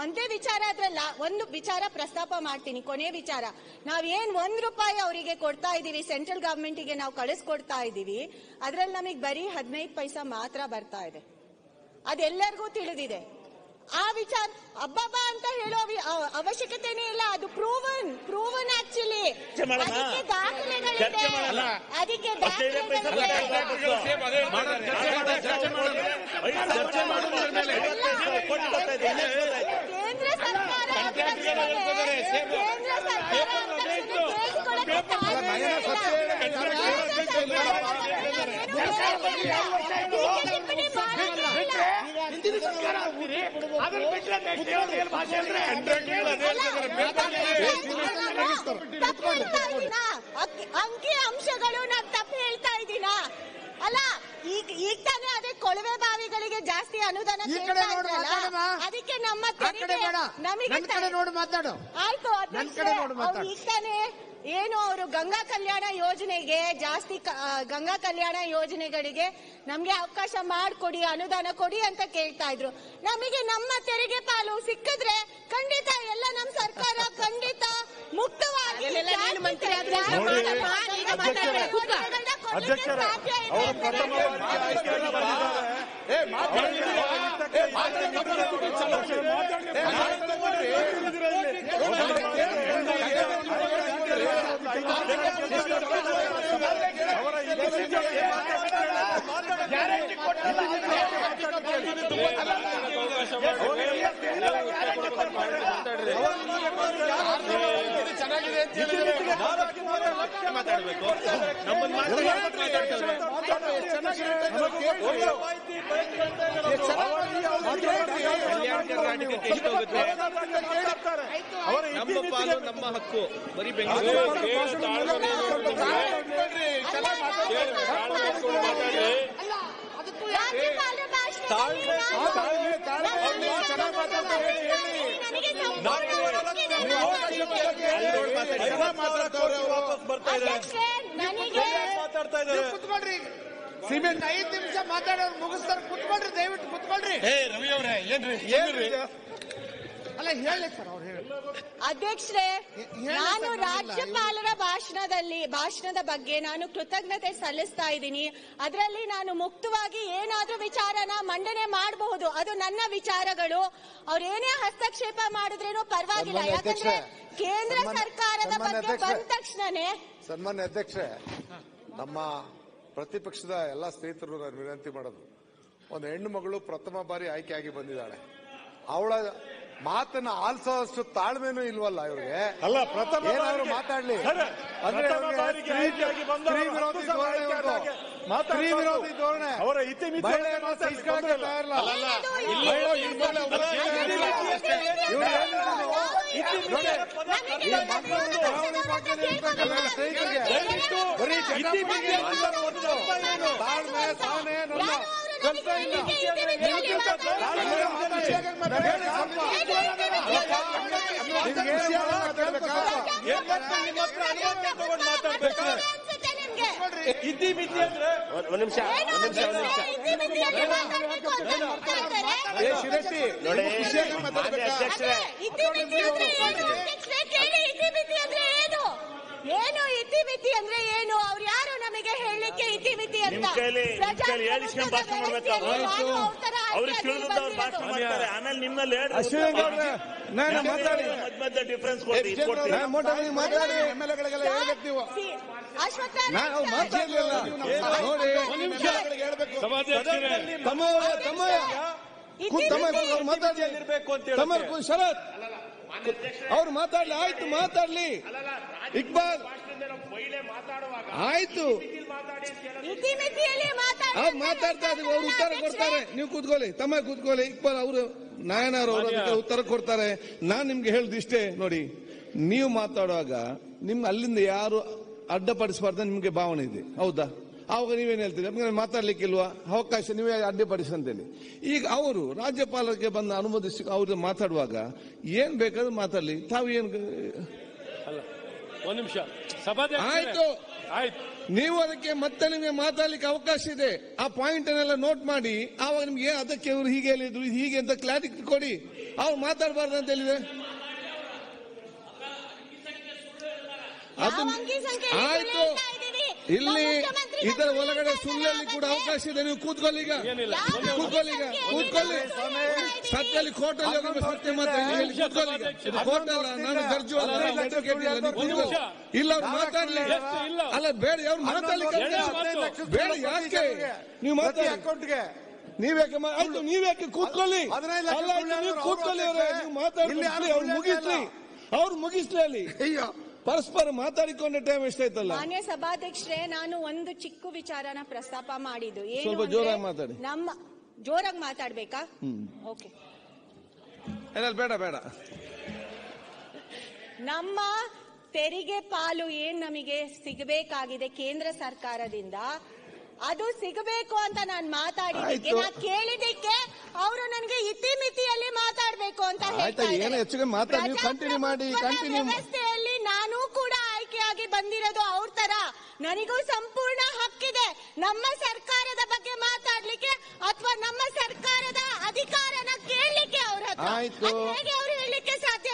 ಅಂತೆ ವಿಚಾರ ಅದ್ರಲ್ಲ ಒಂದು ವಿಚಾರ ಪ್ರಸ್ತಾಪ ಮಾಡ್ತೀನಿ. ಕೊನೆ ವಿಚಾರ, ನಾವೇನ್ ₹1 ಅವರಿಗೆ ಕೊಡ್ತಾ ಇದೀವಿ, ಸೆಂಟ್ರಲ್ ಗವರ್ಮೆಂಟ್ ಗೆ ನಾವು ಕಳಿಸ್ಕೊಡ್ತಾ ಇದೀವಿ, ಅದ್ರಲ್ಲಿ ನಮಗೆ ಬರೀ 15 ಪೈಸಾ ಮಾತ್ರ ಬರ್ತಾ ಇದೆ. ಅದೆಲ್ಲರಿಗೂ ತಿಳಿದಿದೆ. ಆ ವಿಚಾರ ಅಬ್ಬಬ್ಬ ಅಂತ ಹೇಳೋ ಅವಶ್ಯಕತೆನೇ ಇಲ್ಲ. ಅದು ಪ್ರೂವನ್ ಆಕ್ಚುಲಿ. ಅದಕ್ಕೆ ದಾಖಲೆಗಳಿದೆ. ಕೇಂದ್ರ ಸರ್ಕಾರ ಅಂಕಿ ಅಂಶಗಳು ನಾನು ತಪ್ಪು ಹೇಳ್ತಾ ಇದ್ದೀನ ಅಲ್ಲ. ಈಗ ತಾನೇ ಅದೇ ಕೊಳವೆ ಬಾವಿಗಳಿಗೆ ಜಾಸ್ತಿ ಅನುದಾನ ಅದಕ್ಕೆ ನಮ್ಮ ಆಯ್ತು. ಈಗ ತಾನೇ ಏನು ಅವರು ಗಂಗಾ ಕಲ್ಯಾಣ ಯೋಜನೆಗೆ ಜಾಸ್ತಿ ಗಂಗಾ ಕಲ್ಯಾಣ ಯೋಜನೆಗಳಿಗೆ ನಮ್ಗೆ ಅವಕಾಶ ಮಾಡಿಕೊಡಿ, ಅನುದಾನ ಕೊಡಿ ಅಂತ ಕೇಳ್ತಾ ಇದ್ರು. ನಮಗೆ ನಮ್ಮ ತೆರಿಗೆ ಪಾಲು ಸಿಕ್ಕಿದ್ರೆ ಖಂಡಿತ ಎಲ್ಲ ನಮ್ಮ ಸರ್ಕಾರ ಖಂಡಿತ ಮುಕ್ತವಾಗಿ ಮಾತಾಡಬೇಕು. ನಮ್ಮ ಪಾಲು ನಮ್ಮ ಹಕ್ಕು. ಬರೀ ಬೆಂಗಳೂರು ಸಿಮೆಂಟ್ 5 ನಿಮಿಷ ಮಾತಾಡೋರು ಮುಗಿಸ್ತಾರೆ. ಕುತ್ಕೊಳ್ರಿ, ದಯವಿಟ್ಟು ಕುತ್ಕೊಳ್ರಿ. ರವಿ ಅವರೇ ಏನ್ರಿ ಅಲ್ಲ ಹೇಳಿ ಸರ್, ಅವ್ರು ಹೇಳಿ. ಅಧ್ಯಕ್ಷರೇ, ನಾನು ರಾಜ್ಯಪಾಲರ ಭಾಷಣದ ಬಗ್ಗೆ ನಾನು ಕೃತಜ್ಞತೆ ಸಲ್ಲಿಸ್ತಾ ಇದ್ದೀನಿ. ಅದರಲ್ಲಿ ನಾನು ಮುಕ್ತವಾಗಿ ಏನಾದ್ರೂ ವಿಚಾರನ ಮಂಡನೆ ಮಾಡಬಹುದು. ಅದು ನನ್ನ ವಿಚಾರಗಳು. ಅವ್ರೇನೇ ಹಸ್ತಕ್ಷೇಪ ಮಾಡಿದ್ರೇನು ಪರವಾಗಿಲ್ಲ. ಯಾಕಂದ್ರೆ ಕೇಂದ್ರ ಸರ್ಕಾರದ ಬಗ್ಗೆ ಬಂದ ತಕ್ಷಣನೇ. ಸನ್ಮಾನ್ಯ ಅಧ್ಯಕ್ಷರೇ, ನಮ್ಮ ಪ್ರತಿಪಕ್ಷದ ಎಲ್ಲಾ ಸ್ನೇಹಿತರು ನಾನು ವಿನಂತಿ ಮಾಡೋದು, ಒಂದು ಹೆಣ್ಣು ಮಗಳು ಪ್ರಥಮ ಬಾರಿ ಆಯ್ಕೆಯಾಗಿ ಬಂದಿದ್ದಾಳೆ. ಅವಳ ಮಾತನ್ನ ಆಲಿಸೋಷ್ಟು ತಾಳ್ಮೆನೂ ಇಲ್ವಲ್ಲ ಇವ್ರಿಗೆ. ಅಲ್ಲ, ಪ್ರಥಮ ಏನಾದ್ರು ಮಾತಾಡ್ಲಿ ಅಂದ್ರೆ ಸ್ತ್ರೀ ವಿರೋಧಿ ಧೋರಣೆ, ಅವರ ಇತಿಮಿತಿ ತಾಳ್ಮೆ ಸಹನೆ ಕೆಲಸ ಇಲ್ಲ. ಇತಿಮಿತಿ ಅಂದ್ರೆ ಒಂದ್ ನಿಮಿಷ ಶಿರಟ್ಟಿ ಏನು ಇತಿಮಿತಿ ಅಂದ್ರೆ ಏನು? ಅವ್ರು ಯಾರು ನಮಗೆ ಹೇಳಲಿಕ್ಕೆ ಇತಿಮಿತಿ ಅಂತ? ಆಮೇಲೆ ನಿಮ್ಮಲ್ಲಿ ಡಿಫ್ರೆನ್ಸ್ ಮಾತಾಡಿ ಎಮ್ಎಲ್ಎಗಳಿಗೆಲ್ಲ ಹೇಳ್ಬೇಕು ನೀವು. ಶರತ್ ಅವ್ರು ಮಾತಾಡ್ಲಿ, ಆಯ್ತು ಮಾತಾಡ್ಲಿ. ಇಕ್ಬಾಲ್ ಆಯ್ತು, ಅವ್ರು ಮಾತಾಡ್ತಾ ಇದ್ರು, ಅವ್ರು ಉತ್ತರ ಕೊಡ್ತಾರೆ. ನೀವು ಕೂತ್ಕೊಳ್ಳಿ, ತಮ್ಮ ಕೂತ್ಕೊಳ್ಳಿ. ಇಕ್ಬಾಲ್ ಅವರು ನಾಯನರು ಅವರು ಅದಕ್ಕೆ ಉತ್ತರ ಕೊಡ್ತಾರೆ. ನಾನ್ ನಿಮ್ಗೆ ಹೇಳ್ದಿಷ್ಟೇ ನೋಡಿ, ನೀವು ಮಾತಾಡುವಾಗ ನಿಮ್ ಅಲ್ಲಿಂದ ಯಾರು ಅಡ್ಡಪಡಿಸಬಾರ್ದು ನಿಮ್ಗೆ ಭಾವನೆ ಇದೆ, ಹೌದಾ? ಆವಾಗ ನೀವೇನ್ ಹೇಳ್ತೀರಿ? ನಮ್ಗೆ ಮಾತಾಡ್ಲಿಕ್ಕಿಲ್ವಾ ಅವಕಾಶ, ನೀವೇ ಅಡ್ಡಿಪಡಿಸಿ ಅಂತೇಳಿ. ಈಗ ಅವರು ರಾಜ್ಯಪಾಲರಿಗೆ ಬಂದು ಅನುಮೋದಿಸಿ ಅವ್ರು ಮಾತಾಡುವಾಗ ಏನ್ ಬೇಕಾದ್ರೂ ಮಾತಾಡ್ಲಿ. ತಾವು ಏನ್ ಒಂದ್ ನಿಮಿಷ ಆಯ್ತು ಆಯ್ತು ನೀವು ಅದಕ್ಕೆ ಮತ್ತೆ ನಿಮಗೆ ಮಾತಾಡ್ಲಿಕ್ಕೆ ಅವಕಾಶ ಇದೆ. ಆ ಪಾಯಿಂಟ್ ಅನ್ನೆಲ್ಲ ನೋಟ್ ಮಾಡಿ, ಆವಾಗ ನಿಮ್ಗೆ ಅದಕ್ಕೆ ಇವರು ಹೀಗೆ ಹೇಳಿದ್ರು ಹೀಗೆ ಅಂತ ಕ್ಲಾರಿಟಿ ಕೊಡಿ. ಅವ್ರು ಮಾತಾಡಬಾರ್ದು ಅಂತ ಹೇಳಿದ್ರೆ ಅದು ಆಯ್ತು. ಇಲ್ಲಿ ಇದರ ಒಳಗಡೆ ಸುಳ್ಳಲ್ಲಿ ಕೂಡ ಅವಕಾಶ ಇದೆ. ನೀವು ಕೂತ್ಕೊಳ್ಳಿ, ಈಗ ಕೂತ್ಕೊಳ್ಳಿ. ಸತ್ಯಲ್ಲಿ ಕೋರ್ಟ್ ಅಲ್ಲಿ ಹೋಗಿ ಸತ್ಯ ಮಾತಾಡಿ. ಕೂತ್ಕೊಳ್ಳಿ, ಇದು ಕೋರ್ಟ್ ಅಲ್ಲ, ನಾನು ಗರ್ಜು ಅಲ್ಲ, ಅಡ್ವೊಕೇಟ್ ಇಲ್ಲ. ನೀವು ಕೂತ್ಕೊಳ್ಳಿ. ಇಲ್ಲ ಅವ್ರು ಮಾತಾಡ್ಲಿ, ಅಲ್ಲ ಬೇಡ, ಅವ್ರು ಮಾತಾಡ್ಲಿಕ್ಕೆ ಬೇಡ. ಯಾಕೆ ನೀವು ಮಾತಾಡಿ ಅಕೌಂಟ್ಗೆ ನೀವ್ಯಾಕೆ ಆಯ್ತು, ನೀವ್ಯಾಕೆ ಕೂತ್ಕೊಳ್ಳಿ. ಅಲ್ಲ ನೀವು ಕೂತ್ಕೊಳ್ಳಿ, ಅವರೇ ನೀವು ಮಾತಾಡ್ಲಿ, ಅವ್ರು ಮುಗಿಸ್ಲಿ ಅಲ್ಲಿ. ಪರಸ್ಪರ ಮಾತಾಡಿಕೊಂಡ ಟೈಮ್ ಎಷ್ಟಾಯ್ತಲ್ಲ. ಮಾನ್ಯ ಸಭಾಧ್ಯಕ್ಷರೇ, ನಾನು ಒಂದು ಚಿಕ್ಕ ವಿಚಾರನ ಪ್ರಸ್ತಾಪ ಮಾಡಿದ್ದು. ಸ್ವಲ್ಪ ಜೋರಾಗಿ ಮಾತಾಡಿ. ನಮ್ಮ ಜೋರಾಗಿ ಮಾತಾಡ್ಬೇಕಾ? ಓಕೆ. ಬೇಡ. ನಮ್ಮ ತೆರಿಗೆ ಪಾಲು ಏನ್ ನಮಗೆ ಸಿಗಬೇಕಾಗಿದೆ ಕೇಂದ್ರ ಸರ್ಕಾರದಿಂದ, ಅದು ಸಿಗಬೇಕು ಅಂತ ನಾನು ಮಾತಾಡಿದ್ದಕ್ಕೆ, ನಾ ಕೇಳಿದ್ದಕ್ಕೆ ಅವರು ನನಗೆ ಇತಿಮಿತಿಯಲ್ಲಿ ಮಾತಾಡಬೇಕು ಅಂತ ಹೇಳ್ತಾರೆ. ವ್ಯವಸ್ಥೆಯಲ್ಲಿ ನಾನು ಕೂಡ ಆಯ್ಕೆಯಾಗಿ ಬಂದಿರೋದು ಅವ್ರ ತರ, ನನಗೂ ಸಂಪೂರ್ಣ ಹಕ್ಕಿದೆ ನಮ್ಮ ಸರ್ಕಾರದ ಬಗ್ಗೆ ಮಾತಾಡ್ಲಿಕ್ಕೆ ಅಥವಾ ನಮ್ಮ ಸರ್ಕಾರದ ಅಧಿಕಾರನ ಕೇಳಲಿಕ್ಕೆ. ಅವ್ರ ಹತ್ರ ಹೇಗೆ ಅವರು ಹೇಳಲಿಕ್ಕೆ ಸಾಧ್ಯ?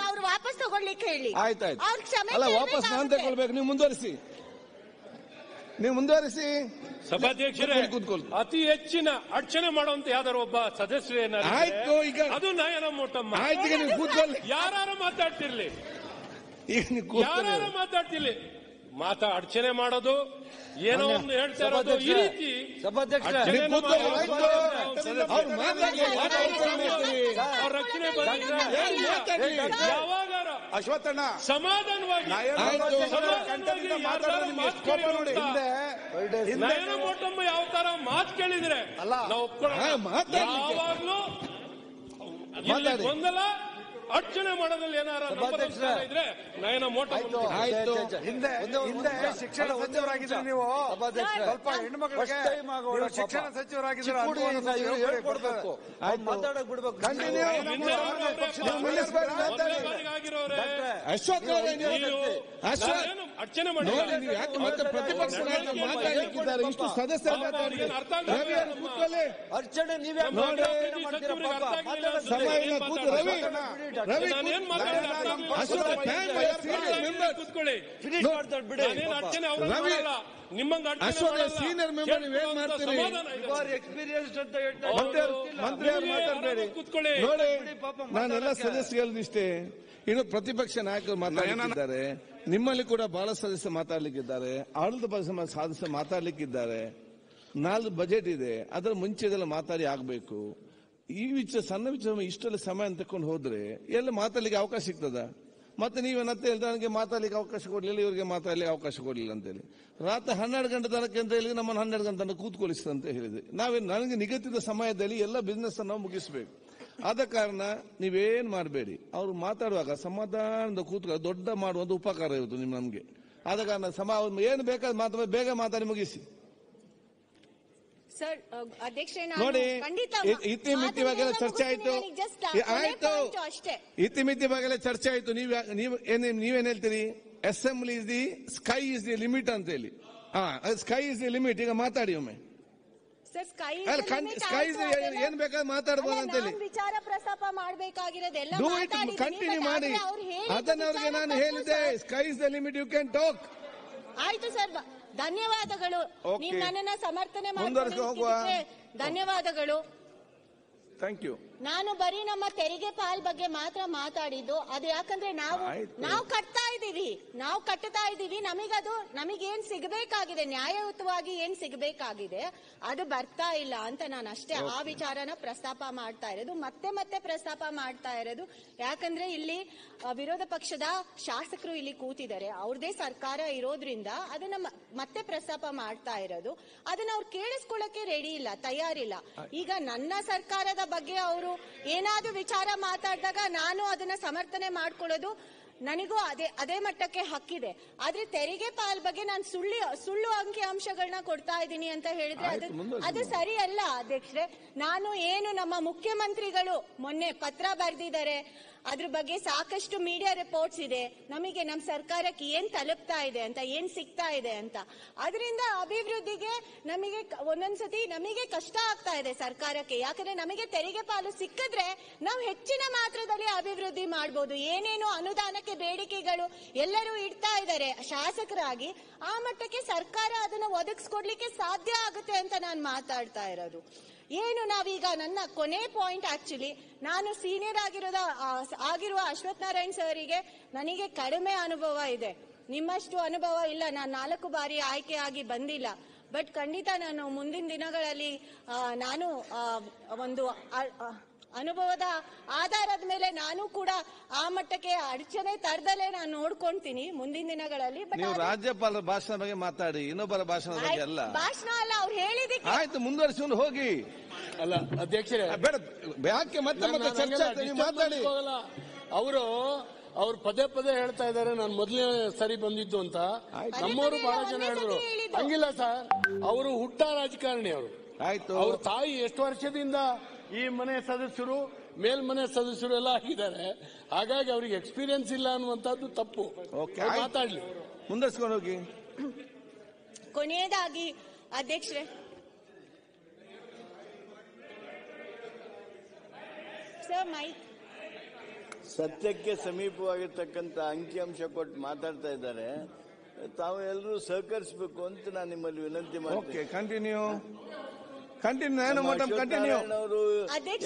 ಅವ್ರು ವಾಪಸ್ ತಗೊಳ್ಲಿಕ್ಕೆ ಹೇಳಿ. ಅವ್ರ ಕ್ಷಮೆ ವಾಪಸ್ ನಾನು ತಗೊಳ್ಬೇಕು. ನೀವು ಮುಂದುವರಿಸಿ. ಸಭಾಧ್ಯಕ್ಷರೇ, ಅತಿ ಹೆಚ್ಚಿನ ಅಡಚಣೆ ಮಾಡುವಂತ ಯಾವ್ದಾರು ಒಬ್ಬ ಸದಸ್ಯರು ಆಯ್ತು, ಈಗ ಅದು ನಯನ ಮೋಟಮ್ಮ. ಆಯ್ತು, ಈಗ ನೀವು ಕೂತ್ಕೊಳ್ಳಿ. ಯಾರು ಮಾತಾಡ್ತಿರ್ಲಿ, ಮಾತಾಡ್ತಿರ್ಲಿ, ಅಡಚಣೆ ಮಾಡೋದು ಏನೋ ಒಂದು ಹೇಳ್ತಾ ಇರೋದು ಈ ರೀತಿ. ರಕ್ಷಣೆ ಯಾವಾಗಾರ ಅಶ್ವತ್ಥಣ್ಣ ಸಮಾಧಾನವಾಗಿ ನಯನ ಮೋಟಮ್ಮ ಯಾವ ತರ ಮಾತು ಕೇಳಿದ್ರೆ ನಾವು ಯಾವಾಗ್ಲೂ ಗೊಂದಲ ಅರ್ಚನೆ ಮಾಡೋದ್ರಲ್ಲಿ ಏನಾರ ಇದ್ರೆ ನಯನ ಮೋಟ. ಹಿಂದೆ ಶಿಕ್ಷಣ ಸಚಿವರಾಗಿದ್ರೆ ನೀವು ಸ್ವಲ್ಪ ಹೆಣ್ಮಕ್ಳಿಗೆ ಶಿಕ್ಷಣ ಸಚಿವರಾಗಿದ್ರೆ ಅರ್ಚನೆ ಮಾಡಿ ಪ್ರತಿಪಕ್ಷ ಮಾತಾಡಲಿಕ್ಕಿದ್ದಾರೆ. ಇಷ್ಟು ಸದಸ್ಯರು ಅರ್ಚನೆ ನೀವೇ ರವಿ ಸೀನಿಯರ್ ಮೆಂಬರ್ ನೀವೇನ್ ಮಾಡ್ತೀರಿ? ಎಕ್ಸ್ಪೀರಿಯನ್ಸ್ ಅಂತ ಮಂತ್ರಿ ಮಾತಾಡಬೇಡಿ. ನೋಡಿ, ನಾನೆಲ್ಲ ಸದಸ್ಯರು ಇಷ್ಟೇ. ಇನ್ನು ಪ್ರತಿಪಕ್ಷ ನಾಯಕರು ಮಾತಾಡಲಿಕ್ಕಿದ್ದಾರೆ, ನಿಮ್ಮಲ್ಲಿ ಕೂಡ ಬಹಳ ಸದಸ್ಯರು ಮಾತಾಡ್ಲಿಕ್ಕಿದ್ದಾರೆ, ಆಡಳಿತ ಪಕ್ಷ ಸದಸ್ಯರು ಮಾತಾಡ್ಲಿಕ್ಕಿದ್ದಾರೆ. 4 ಬಜೆಟ್ ಇದೆ, ಅದರ ಮುಂಚೆ ಇದೆಲ್ಲ ಮಾತಾಡಿ ಆಗ್ಬೇಕು. ಈ ವಿಚಾರ ಸಣ್ಣ ವಿಚಾರ ಇಷ್ಟೆಲ್ಲ ಸಮಯ ತಕೊಂಡು ಹೋದ್ರೆ ಎಲ್ಲ ಮಾತಾಡ್ಲಿಕ್ಕೆ ಅವಕಾಶ ಸಿಗ್ತದ? ಮತ್ತೆ ನೀವೇನಂತ ಹೇಳ್ತಾ ನನಗೆ ಮಾತಾಡ್ಲಿಕ್ಕೆ ಅವಕಾಶ ಕೊಡ್ಲಿಲ್ಲ, ಇವರಿಗೆ ಮಾತಾಡ್ಲಿಕ್ಕೆ ಅವಕಾಶ ಕೊಡ್ಲಿಲ್ಲ ಅಂತೇಳಿ. ರಾತ್ರಿ 12 ಗಂಟೆ ತನಕ ಅಂತ ಹೇಳಿ ನಮ್ಮನ್ನು 12 ಗಂಟೆ ತನಕ ಕೂತ್ಕೊಳಿಸ್ತ ಅಂತ ಹೇಳಿದೆ. ನನಗೆ ನಿಗದಿತ ಸಮಯದಲ್ಲಿ ಎಲ್ಲ ಬಿಸ್ನೆಸ್ ನಾವು ಮುಗಿಸ್ಬೇಕು. ಆದ ಕಾರಣ ನೀವೇನ್ ಮಾಡಬೇಡಿ, ಅವ್ರು ಮಾತಾಡುವಾಗ ಸಮಾಧಾನದ ಕೂತ್ಕೊಳ್ಳಿ. ದೊಡ್ಡ ಮಾಡುವಂತ ಉಪಕಾರ ಇರುತ್ತೆ ನಮ್ಗೆ. ಆದ ಕಾರಣ ಏನು ಬೇಕಾದ ಬೇಗ ಮಾತಾಡಿ ಮುಗಿಸಿ. ಸರ್ ಅಧ್ಯಕ್ಷರೇ, ನೋಡಿ, ಇತಿಮಿತಿ ಬಗ್ಗೆ ಚರ್ಚೆ ಆಯ್ತು. ಆಯ್ತು, ಇತಿಮಿತಿ ಬಗ್ಗೆ ಚರ್ಚೆ ಆಯ್ತು. ನೀವೇನ್ ಹೇಳ್ತೀರಿ? Assembly is the sky is the limit ಅಂತ ಹೇಳಿ. Sky is the limit. ಈಗ ಮಾತಾಡಿ ಒಮ್ಮೆ. ಸ್ಕೈ ಏನ್ ಬೇಕಾದ್ರೆ ಮಾತಾಡಬಹುದು ಅಂತ ಹೇಳಿ ವಿಚಾರ ಪ್ರಸ್ತಾಪ ಮಾಡಬೇಕಾಗಿರೋದೆಲ್ಲ ಕಂಟಿನ್ಯೂ ಮಾಡಿ. ಅದನ್ನ ಅವ್ರಿಗೆ ನಾನು ಹೇಳಿದೆ, sky is the limit, you can talk. ಆಯ್ತು ಸರ್, ಧನ್ಯವಾದಗಳು. ನೀವು ನನ್ನನ್ನ ಸಮರ್ಥನೆ ಮಾಡಿ ಧನ್ಯವಾದಗಳು. Thank you. ನಾನು ಬರೀ ನಮ್ಮ ತೆರಿಗೆ ಪಾಲ್ ಬಗ್ಗೆ ಮಾತ್ರ ಮಾತಾಡಿದ್ದು. ಅದು ಯಾಕಂದ್ರೆ ನಾವು ಕಟ್ತಾ ಇದೀವಿ, ನಮಗೇನ್ ಸಿಗಬೇಕಾಗಿದೆ, ನ್ಯಾಯಯುತವಾಗಿ ಏನ್ ಸಿಗಬೇಕಾಗಿದೆ ಅದು ಬರ್ತಾ ಇಲ್ಲ ಅಂತ ನಾನು ಅಷ್ಟೇ ಆ ವಿಚಾರನ ಪ್ರಸ್ತಾಪ ಮಾಡ್ತಾ ಇರೋದು, ಮತ್ತೆ ಪ್ರಸ್ತಾಪ ಮಾಡ್ತಾ ಇರೋದು. ಯಾಕಂದ್ರೆ ಇಲ್ಲಿ ವಿರೋಧ ಪಕ್ಷದ ಶಾಸಕರು ಇಲ್ಲಿ ಕೂತಿದ್ದಾರೆ, ಅವ್ರದೇ ಸರ್ಕಾರ ಇರೋದ್ರಿಂದ ಅದನ್ನ ಮತ್ತೆ ಪ್ರಸ್ತಾಪ ಮಾಡ್ತಾ ಇರೋದು. ಅದನ್ನ ಅವ್ರು ಕೇಳಿಸ್ಕೊಳ್ಳಕ್ಕೆ ರೆಡಿ ಇಲ್ಲ, ತಯಾರಿಲ್ಲ. ಈಗ ನನ್ನ ಸರ್ಕಾರದ ಬಗ್ಗೆ ಅವರು ಏನಾದ್ರೂ ವಿಚಾರ ಮಾತಾಡಿದಾಗ ನಾನು ಅದನ್ನ ಸಮರ್ಥನೆ ಮಾಡ್ಕೊಳ್ಳೋದು ನನಗೂ ಅದೇ ಮಟ್ಟಕ್ಕೆ ಹಕ್ಕಿದೆ. ಆದ್ರೆ ತೆರಿಗೆ ಪಾಲ್ ಬಗ್ಗೆ ನಾನು ಸುಳ್ಳು ಅಂಕಿ ಅಂಶಗಳನ್ನ ಕೊಡ್ತಾ ಇದ್ದೀನಿ ಅಂತ ಹೇಳಿದ್ರೆ ಅದು ಸರಿ ಅಲ್ಲ ಅಧ್ಯಕ್ಷರೇ. ನಮ್ಮ ಮುಖ್ಯಮಂತ್ರಿಗಳು ಮೊನ್ನೆ ಪತ್ರ ಬರೆದಿದ್ದಾರೆ, ಅದ್ರ ಬಗ್ಗೆ ಸಾಕಷ್ಟು ಮೀಡಿಯಾ ರಿಪೋರ್ಟ್ಸ್ ಇದೆ. ನಮಗೆ ನಮ್ಮ ಸರ್ಕಾರಕ್ಕೆ ಏನ್ ತಲುಪ್ತಾ ಇದೆ ಅಂತ, ಏನ್ ಸಿಗ್ತಾ ಇದೆ ಅಂತ. ಅದರಿಂದ ಅಭಿವೃದ್ಧಿಗೆ ನಮಗೆ ಒಂದೊಂದ್ಸತಿ ನಮಗೆ ಕಷ್ಟ ಆಗ್ತಾ ಇದೆ ಸರ್ಕಾರಕ್ಕೆ. ಯಾಕಂದ್ರೆ ನಮಗೆ ತೆರಿಗೆ ಪಾಲು ಸಿಕ್ಕಿದ್ರೆ ನಾವು ಹೆಚ್ಚಿನ ಮಾತ್ರದಲ್ಲಿ ಅಭಿವೃದ್ಧಿ ಮಾಡಬಹುದು. ಏನೇನು ಅನುದಾನಕ್ಕೆ ಬೇಡಿಕೆಗಳು ಎಲ್ಲರೂ ಇಡ್ತಾ ಇದ್ದಾರೆ ಶಾಸಕರಾಗಿ, ಆ ಮಟ್ಟಕ್ಕೆ ಸರ್ಕಾರ ಅದನ್ನ ಒದಗಿಸ್ಕೊಡ್ಲಿಕ್ಕೆ ಸಾಧ್ಯ ಆಗುತ್ತೆ ಅಂತ ನಾನು ಮಾತಾಡ್ತಾ ಇರೋದು. ಏನು ನಾವೀಗ ನನ್ನ ಕೊನೆ ಪಾಯಿಂಟ್, ಆಕ್ಚುಲಿ ನಾನು ಸೀನಿಯರ್ ಆಗಿರುವ ಅಶ್ವಥ್ ನಾರಾಯಣ್ ಸರಿಗೆ ನನಗೆ ಕಡಿಮೆ ಅನುಭವ ಇದೆ, ನಿಮ್ಮಷ್ಟು ಅನುಭವ ಇಲ್ಲ. ನಾನು 4 ಬಾರಿ ಆಯ್ಕೆ ಆಗಿ ಬಂದಿಲ್ಲ. ಬಟ್ ಖಂಡಿತ ನಾನು ಮುಂದಿನ ದಿನಗಳಲ್ಲಿ ನಾನು ಒಂದು ಅನುಭವದ ಆಧಾರದ ಮೇಲೆ ನಾನು ಕೂಡ ಆ ಮಟ್ಟಕ್ಕೆ ಅಡಚಣೆ ತರದಲ್ಲೇ ನಾನು ನೋಡ್ಕೊಂತೀನಿ ಮುಂದಿನ ದಿನಗಳಲ್ಲಿ. ನೀವು ರಾಜ್ಯಪಾಲರ ಭಾಷಣ ಬಗ್ಗೆ ಮಾತಾಡಿ, ಇನ್ನೊಬ್ಬರ ಭಾಷಣದ ಬಗ್ಗೆ ಅಲ್ಲ. ಭಾಷಣ ಅಲ್ಲ, ಅವ್ರು ಹೇಳಿದಕ್ಕೆ ಆಯ್ತು, ಮುಂದುವರಿಸಿಕೊಂಡು ಹೋಗಿ. ಅಲ್ಲ ಅಧ್ಯಕ್ಷರೇ, ಬೇಡ, ಯಾಕೆ ಮತ್ತೆ ಚರ್ಚೆ ಮಾತಾಡಿ. ಅವ್ರು ಪದೇ ಪದೇ ಹೇಳ್ತಾ ಇದ್ದಾರೆ ನಾನು ಮೊದಲನೇ ಸರಿ ಬಂದಿದ್ದು ಅಂತ. ನಮ್ಮವರು ಬಹಳ ಜನ ಹೇಳಿದ್ರು. ಹಂಗಿಲ್ಲ ಸರ್, ಅವರು ಹುಟ್ಟ ರಾಜಕಾರಣಿ. ಅವರು ಆಯ್ತು, ಅವ್ರ ತಾಯಿ ಎಷ್ಟು ವರ್ಷದಿಂದ ಈ ಮನೆ ಸದಸ್ಯರು, ಮೇಲ್ಮನೆ ಸದಸ್ಯರು ಎಲ್ಲ ಆಗಿದ್ದಾರೆ. ಹಾಗಾಗಿ ಅವರಿಗೆ ಎಕ್ಸ್ಪೀರಿಯನ್ಸ್ ಇಲ್ಲ ಅನ್ನುವಂಥದ್ದು ತಪ್ಪು. ಮಾತಾಡ್ಲಿ, ಮುಂದರ್ಸ್ಕೊಂಡು ಹೋಗಿ. ಕೊನೆಯದಾಗಿ ಅಧ್ಯಕ್ಷರೇ, ಸರ್ ಮೈಕ್ ಸತ್ಯಕ್ಕೆ ಸಮೀಪವಾಗಿರ್ತಕ್ಕಂಥ ಅಂಕಿಅಂಶ ಕೊಟ್ಟು ಮಾತಾಡ್ತಾ ಇದ್ದಾರೆ. ತಾವು ಎಲ್ಲರೂ ಸಹಕರಿಸಬೇಕು ಅಂತ ನಾನು ನಿಮ್ಮಲ್ಲಿ ವಿನಂತಿ ಮಾಡ್ತೀನಿ. ಕಂಟಿನ್ಯೂ. ಅವರು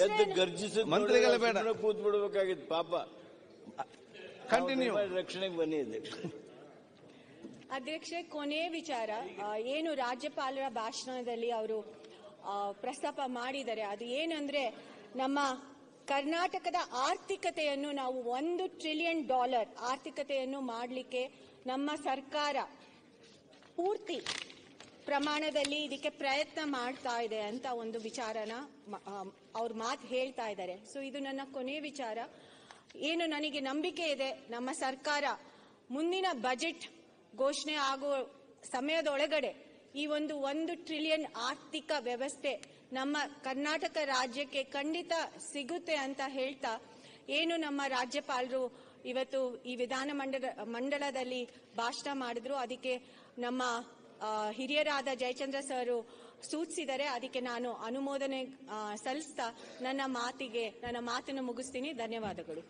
ಎದ್ದು ಗರ್ಜಿಸಿದ ಮಂತ್ರಿಗಳ ಬೇಡ ಕೂತ್ ಬಿಡಬೇಕಾಗಿತ್ತು ಪಾಪ. ಕಂಟಿನ್ಯೂ. ರಕ್ಷಣೆಗೆ ಬನ್ನಿ ಅಧ್ಯಕ್ಷೆ, ಕೊನೆ ವಿಚಾರ ಏನು ರಾಜ್ಯಪಾಲರ ಭಾಷಣದಲ್ಲಿ ಅವರು ಪ್ರಸ್ತಾಪ ಮಾಡಿದ್ದಾರೆ, ಅದು ಏನಂದ್ರೆ ನಮ್ಮ ಕರ್ನಾಟಕದ ಆರ್ಥಿಕತೆಯನ್ನು ನಾವು $1 ಟ್ರಿಲಿಯನ್ ಆರ್ಥಿಕತೆಯನ್ನು ಮಾಡಲಿಕ್ಕೆ ನಮ್ಮ ಸರ್ಕಾರ ಪೂರ್ತಿ ಪ್ರಮಾಣದಲ್ಲಿ ಇದಕ್ಕೆ ಪ್ರಯತ್ನ ಮಾಡ್ತಾ ಇದೆ ಅಂತ ಒಂದು ವಿಚಾರನ ಅವ್ರ ಮಾತು ಹೇಳ್ತಾ ಇದ್ದಾರೆ. ಸೊ ಇದು ನನ್ನ ಕೊನೆ ವಿಚಾರ. ಏನು ನನಗೆ ನಂಬಿಕೆ ಇದೆ, ನಮ್ಮ ಸರ್ಕಾರ ಮುಂದಿನ ಬಜೆಟ್ ಘೋಷಣೆ ಆಗೋ ಸಮಯದೊಳಗಡೆ ಈ ಒಂದು $1 ಟ್ರಿಲಿಯನ್ ಆರ್ಥಿಕ ವ್ಯವಸ್ಥೆ ನಮ್ಮ ಕರ್ನಾಟಕ ರಾಜ್ಯಕ್ಕೆ ಖಂಡಿತ ಸಿಗುತ್ತೆ ಅಂತ ಹೇಳ್ತಾ, ಏನು ನಮ್ಮ ರಾಜ್ಯಪಾಲರು ಇವತ್ತು ಈ ವಿಧಾನ ಮಂಡಲದಲ್ಲಿ ಭಾಷಣ ಮಾಡಿದ್ರು, ಅದಕ್ಕೆ ನಮ್ಮ ಹಿರಿಯರಾದ ಜಯಚಂದ್ರ ಸರ್ ಸೂಚಿಸಿದರೆ, ಅದಕ್ಕೆ ನಾನು ಅನುಮೋದನೆ ಸಲ್ಲಿಸ್ತಾ ನನ್ನ ಮಾತನ್ನು ಮುಗಿಸ್ತೀನಿ. ಧನ್ಯವಾದಗಳು.